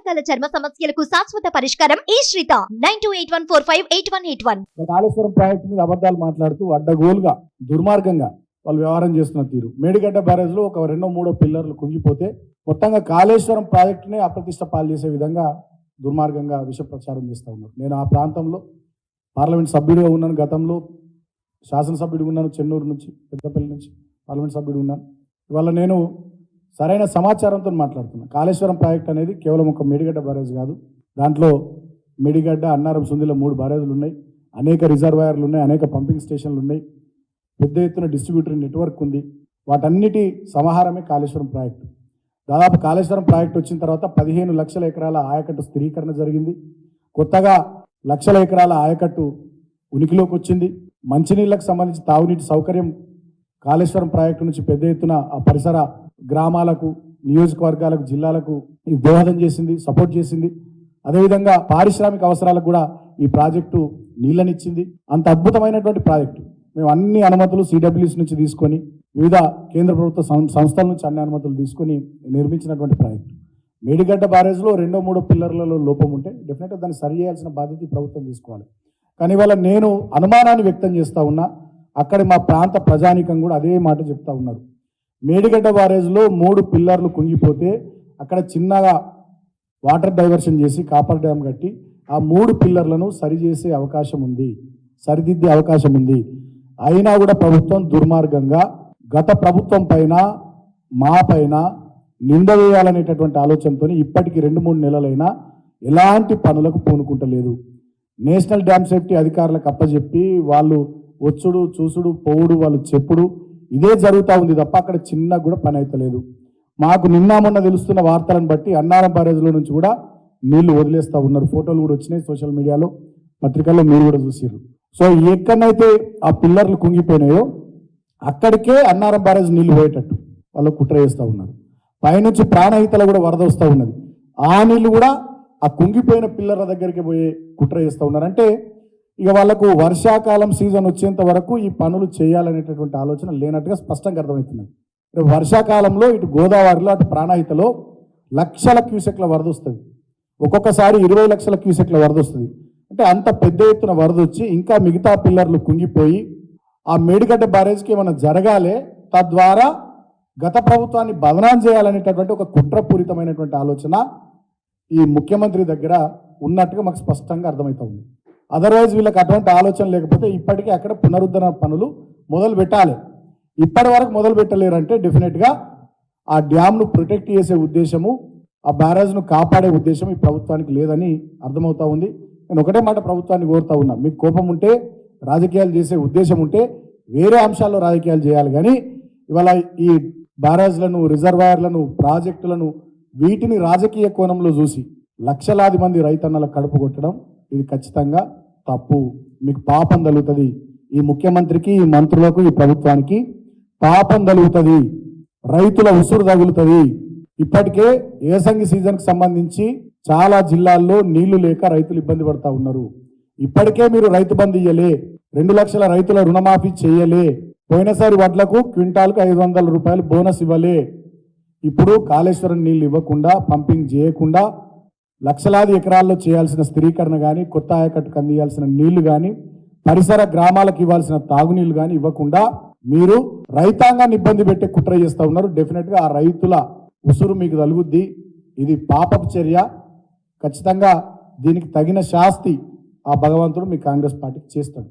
రకాల చర్మ సమస్యలకు శాశ్వత పరిష్కారం ఈ శ్రీత 9281458181. కాళేశ్వరం ప్రాజెక్టు మీద అబద్ధాలు మాట్లాడుతూ అడ్డగోలుగా దుర్మార్గంగా వాళ్ళు వ్యవహారం చేస్తున్న తీరు. మేడిగడ్డ బ్యారేజ్ లో ఒక 2-3 పిల్లర్లు కుంగిపోతే మొత్తంగా కాళేశ్వరం ప్రాజెక్టునే అప్రతిష్ట పాలు చేసే విధంగా దుర్మార్గంగా విష ప్రచారం చేస్తూ ఉన్నారు. నేను ఆ ప్రాంతంలో పార్లమెంట్ సభ్యుడిగా ఉన్నాను, గతంలో శాసనసభ్యుడిగా ఉన్నాను, చెన్నూరు నుంచి పెద్దపల్లి నుంచి పార్లమెంట్ సభ్యుడిగా ఉన్నాను. ఇవాళ నేను సరైన సమాచారంతో మాట్లాడుతున్నాను. కాళేశ్వరం ప్రాజెక్ట్ అనేది కేవలం ఒక మేడిగడ్డ బ్యారేజ్ కాదు. దాంట్లో మేడిగడ్డ, అన్నారం, సుందిల 3 బ్యారేజ్లు ఉన్నాయి, అనేక రిజర్వాయర్లు ఉన్నాయి, అనేక పంపింగ్ స్టేషన్లు ఉన్నాయి, పెద్ద ఎత్తున డిస్ట్రిబ్యూటరీ నెట్వర్క్ ఉంది. వాటన్నిటి సమాహారమే కాళేశ్వరం ప్రాజెక్టు. దాదాపు కాళేశ్వరం ప్రాజెక్టు వచ్చిన తర్వాత 15 లక్షల ఎకరాల ఆయకట్టు స్థిరీకరణ జరిగింది. కొత్తగా లక్షల ఎకరాల ఆయకట్టు ఉనికిలోకి వచ్చింది. మంచినీళ్ళకు సంబంధించి తాగునీటి సౌకర్యం కాళేశ్వరం ప్రాజెక్టు నుంచి పెద్ద ఎత్తున ఆ పరిసర గ్రామాలకు, నియోజకవర్గాలకు, జిల్లాలకు ఇది దోహదం చేసింది, సపోర్ట్ చేసింది. అదేవిధంగా పారిశ్రామిక అవసరాలకు కూడా ఈ ప్రాజెక్టు నీళ్ళనిచ్చింది. అంత అద్భుతమైనటువంటి ప్రాజెక్టు. మేము అన్ని అనుమతులు సిడబ్ల్యూసి నుంచి తీసుకొని, వివిధ కేంద్ర ప్రభుత్వ సంస్థల నుంచి అన్ని అనుమతులు తీసుకొని నిర్మించినటువంటి ప్రాజెక్టు. మేడిగడ్డ బ్యారేజ్లో 2-3 పిల్లర్లలో లోపం ఉంటే డెఫినెట్గా దాన్ని సరి చేయాల్సిన బాధ్యత ప్రభుత్వం తీసుకోవాలి. కానీ ఇవాళ నేను అనుమానాన్ని వ్యక్తం చేస్తూ ఉన్నా, అక్కడ మా ప్రాంత ప్రజానీకం కూడా అదే మాట చెప్తా ఉన్నారు. మేడిగడ్డ బ్యారేజ్లో 3 పిల్లర్లు కుంగిపోతే అక్కడ చిన్నగా వాటర్ డైవర్షన్ చేసి కాపర్ డ్యామ్ కట్టి ఆ 3 పిల్లర్లను సరిచేసే అవకాశం ఉంది, సరిదిద్దే అవకాశం ఉంది. అయినా కూడా ప్రభుత్వం దుర్మార్గంగా గత ప్రభుత్వం పైన, మా పైన నింద వేయాలనేటటువంటి ఆలోచనతో ఇప్పటికీ 2-3 నెలలైనా ఎలాంటి పనులకు పూనుకుంటలేదు. నేషనల్ డ్యామ్ సేఫ్టీ అధికారులకు అప్పచెప్పి వాళ్ళు వచ్చుడు, చూసుడు, పోవుడు, వాళ్ళు చెప్పుడు ఇదే జరుగుతూ ఉంది తప్ప అక్కడ చిన్న కూడా పని అవుతలేదు. మాకు నిన్న మొన్న తెలుస్తున్న వార్తలను బట్టి అన్నారం బ్యారేజ్లో నుంచి కూడా నీళ్లు వదిలేస్తూ ఉన్నారు. ఫోటోలు కూడా వచ్చినాయి సోషల్ మీడియాలో, పత్రికల్లో మీరు కూడా చూసారు. సో ఎక్కడైతే ఆ పిల్లర్లు కుంగిపోయినాయో అక్కడికే అన్నారం బ్యారేజ్ నీళ్లు పోయేటట్టు వాళ్ళు కుట్ర చేస్తూ ఉన్నారు. పైనుంచి ప్రాణహితలు కూడా వరద వస్తూ ఉన్నది. ఆ నీళ్లు కూడా ఆ కుంగిపోయిన పిల్లర్ల దగ్గరికి పోయే కుట్ర చేస్తూ ఉన్నారు. అంటే ఇక వాళ్ళకు వర్షాకాలం సీజన్ వచ్చేంత వరకు ఈ పనులు చేయాలనేటటువంటి ఆలోచన లేనట్టుగా స్పష్టంగా అర్థమవుతున్నది. వర్షాకాలంలో ఇటు గోదావరిలో, అటు ప్రాణహితలో లక్షల క్యూసెక్ల వరద వస్తుంది. ఒక్కొక్కసారి 20 లక్షల క్యూసెక్ల వరద వస్తుంది. అంటే అంత పెద్ద ఎత్తున వరద వచ్చి ఇంకా మిగతా పిల్లర్లు కుంగిపోయి ఆ మేడిగడ్డ బ్యారేజ్కి ఏమైనా జరగాలి, తద్వారా గత ప్రభుత్వాన్ని బదనాం చేయాలనేటటువంటి ఒక కుట్రపూరితమైనటువంటి ఆలోచన ఈ ముఖ్యమంత్రి దగ్గర ఉన్నట్టుగా మాకు స్పష్టంగా అర్థమవుతుంది. అదర్వైజ్ వీళ్ళకి అటువంటి ఆలోచన లేకపోతే ఇప్పటికీ అక్కడ పునరుద్ధరణ పనులు మొదలు పెట్టాలి. ఇప్పటి వరకు మొదలు పెట్టలేరంటే డెఫినెట్గా ఆ డ్యామ్ను ప్రొటెక్ట్ చేసే ఉద్దేశము, ఆ బ్యారేజ్ను కాపాడే ఉద్దేశం ఈ ప్రభుత్వానికి లేదని అర్థమవుతా ఉంది. నేను ఒకటే మాట ప్రభుత్వాన్ని కోరుతా ఉన్నా, మీకు కోపం ఉంటే, రాజకీయాలు చేసే ఉద్దేశం ఉంటే వేరే అంశాల్లో రాజకీయాలు చేయాలి. కానీ ఇవాళ ఈ బ్యారేజ్లను, రిజర్వాయర్లను, ప్రాజెక్టులను వీటిని రాజకీయ కోణంలో చూసి లక్షలాది మంది రైతన్నల కడుపు కొట్టడం ఇది ఖచ్చితంగా తప్పు. మీకు పాపం తగులుతుంది. ఈ ముఖ్యమంత్రికి, ఈ మంత్రులకు, ఈ ప్రభుత్వానికి పాపం తగులుతుంది. రైతుల ఉసురు తగులుతుంది. ఇప్పటికే ఏసంగి సీజన్కి సంబంధించి చాలా జిల్లాల్లో నీళ్లు లేక రైతులు ఇబ్బంది పడతా ఉన్నారు. ఇప్పటికే మీరు రైతు బంధు ఇయ్యలే, 2 లక్షల రైతుల రుణమాఫీ చేయలే, పోయినసారి వడ్లకు క్వింటాల్కు 500 రూపాయలు బోనస్ ఇవ్వలే. ఇప్పుడు కాళేశ్వరం నీళ్లు ఇవ్వకుండా, పంపింగ్ చేయకుండా లక్షలాది ఎకరాల్లో చేయాల్సిన స్థిరీకరణ కానీ, కొత్త ఆయకట్టుకు అందియాల్సిన నీళ్లు కానీ, పరిసర గ్రామాలకు ఇవ్వాల్సిన తాగునీళ్లు కానీ ఇవ్వకుండా మీరు రైతాంగాన్ని ఇబ్బంది పెట్టే కుట్ర చేస్తూ ఉన్నారు. డెఫినెట్గా ఆ రైతుల ఉసురు మీకు తగులుద్ది. ఇది పాపపు చర్య. ఖచ్చితంగా దీనికి తగిన శాస్తి ఆ భగవంతుడు మీ కాంగ్రెస్ పార్టీకి చేస్తాడు.